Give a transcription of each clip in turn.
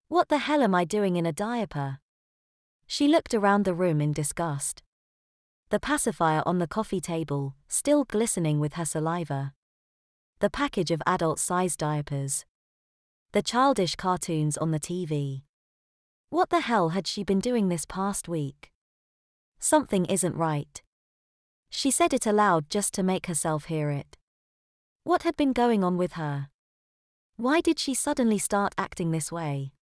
What the hell am I doing in a diaper? She looked around the room in disgust. The pacifier on the coffee table, still glistening with her saliva. The package of adult-sized diapers. The childish cartoons on the TV. What the hell had she been doing this past week? Something isn't right. She said it aloud just to make herself hear it. What had been going on with her? Why did she suddenly start acting this way?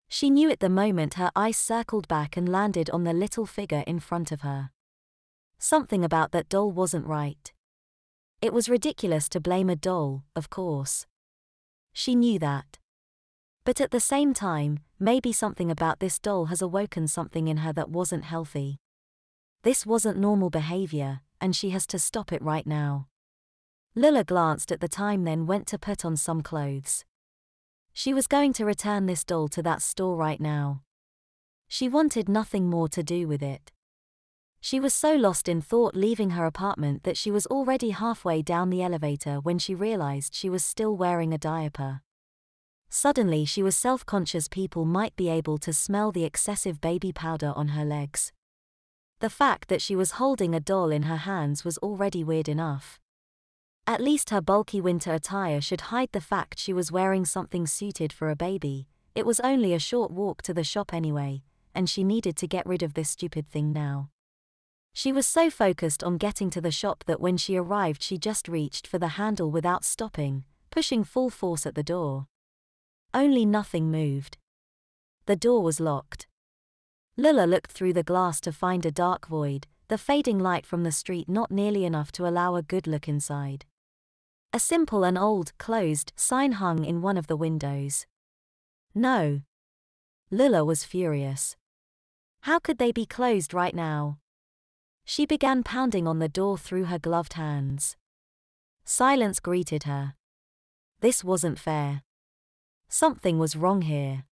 She knew it the moment her eyes circled back and landed on the little figure in front of her. Something about that doll wasn't right. It was ridiculous to blame a doll, of course. She knew that. But at the same time, maybe something about this doll has awoken something in her that wasn't healthy. This wasn't normal behavior, and she has to stop it right now. Lila glanced at the time, then went to put on some clothes. She was going to return this doll to that store right now. She wanted nothing more to do with it. She was so lost in thought leaving her apartment that she was already halfway down the elevator when she realized she was still wearing a diaper. Suddenly she was self-conscious people might be able to smell the excessive baby powder on her legs. The fact that she was holding a doll in her hands was already weird enough. At least her bulky winter attire should hide the fact she was wearing something suited for a baby. It was only a short walk to the shop anyway, and she needed to get rid of this stupid thing now. She was so focused on getting to the shop that when she arrived she just reached for the handle without stopping, pushing full force at the door. Only nothing moved. The door was locked. Lila looked through the glass to find a dark void, the fading light from the street not nearly enough to allow a good look inside. A simple and old, closed, sign hung in one of the windows. No. Lila was furious. How could they be closed right now? She began pounding on the door through her gloved hands. Silence greeted her. This wasn't fair. Something was wrong here.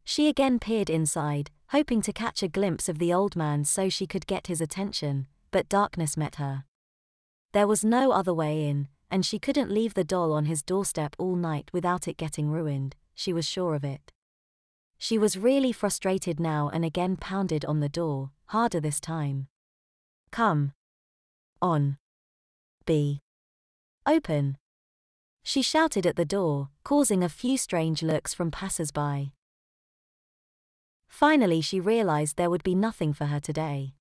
She again peered inside, hoping to catch a glimpse of the old man so she could get his attention, but darkness met her. There was no other way in, and she couldn't leave the doll on his doorstep all night without it getting ruined, she was sure of it. She was really frustrated now and again pounded on the door, harder this time. Come on. Be open. She shouted at the door, causing a few strange looks from passers-by. Finally she realized there would be nothing for her today.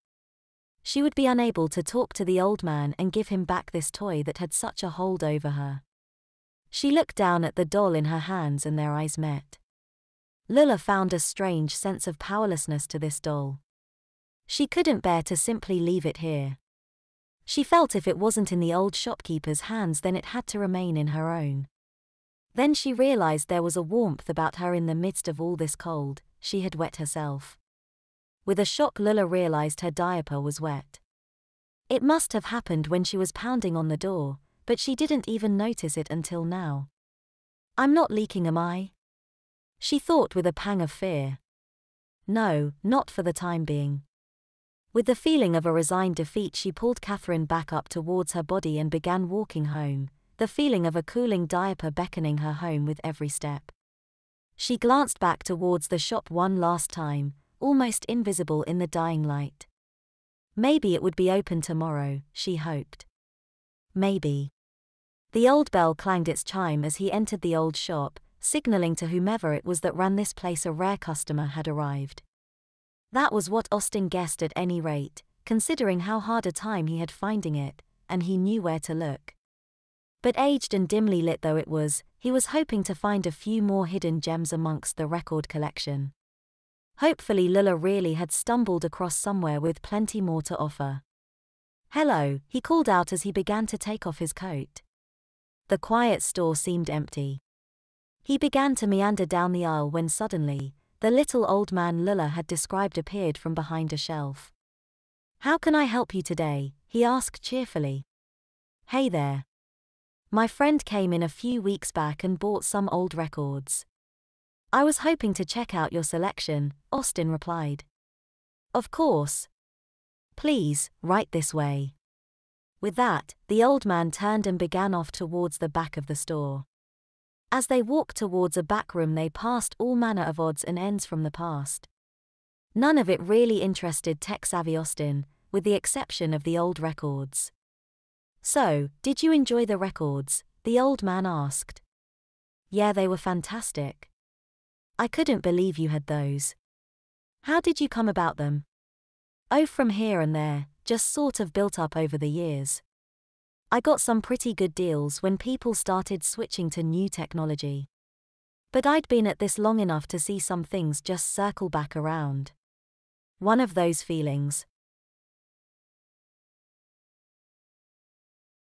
She would be unable to talk to the old man and give him back this toy that had such a hold over her. She looked down at the doll in her hands and their eyes met. Lila found a strange sense of powerlessness to this doll. She couldn't bear to simply leave it here. She felt if it wasn't in the old shopkeeper's hands then it had to remain in her own. Then she realized there was a warmth about her in the midst of all this cold. She had wet herself. With a shock Lila realized her diaper was wet. It must have happened when she was pounding on the door, but she didn't even notice it until now. I'm not leaking, am I? She thought with a pang of fear. No, not for the time being. With the feeling of a resigned defeat she pulled Catherine back up towards her body and began walking home, the feeling of a cooling diaper beckoning her home with every step. She glanced back towards the shop one last time, almost invisible in the dying light. Maybe it would be open tomorrow, she hoped. Maybe. The old bell clanged its chime as he entered the old shop, signaling to whomever it was that ran this place a rare customer had arrived. That was what Austin guessed at any rate, considering how hard a time he had finding it, and he knew where to look. But aged and dimly lit though it was, he was hoping to find a few more hidden gems amongst the record collection. Hopefully Lila really had stumbled across somewhere with plenty more to offer. Hello, he called out as he began to take off his coat. The quiet store seemed empty. He began to meander down the aisle when suddenly, the little old man Lila had described appeared from behind a shelf. How can I help you today? He asked cheerfully. Hey there. My friend came in a few weeks back and bought some old records. I was hoping to check out your selection, Austin replied. Of course. Please, right this way. With that, the old man turned and began off towards the back of the store. As they walked towards a back room, they passed all manner of odds and ends from the past. None of it really interested tech-savvy Austin, with the exception of the old records. "So, did you enjoy the records?" the old man asked. "Yeah, they were fantastic. I couldn't believe you had those. How did you come about them?" "Oh, from here and there, just sort of built up over the years. I got some pretty good deals when people started switching to new technology. But I'd been at this long enough to see some things just circle back around. One of those feelings,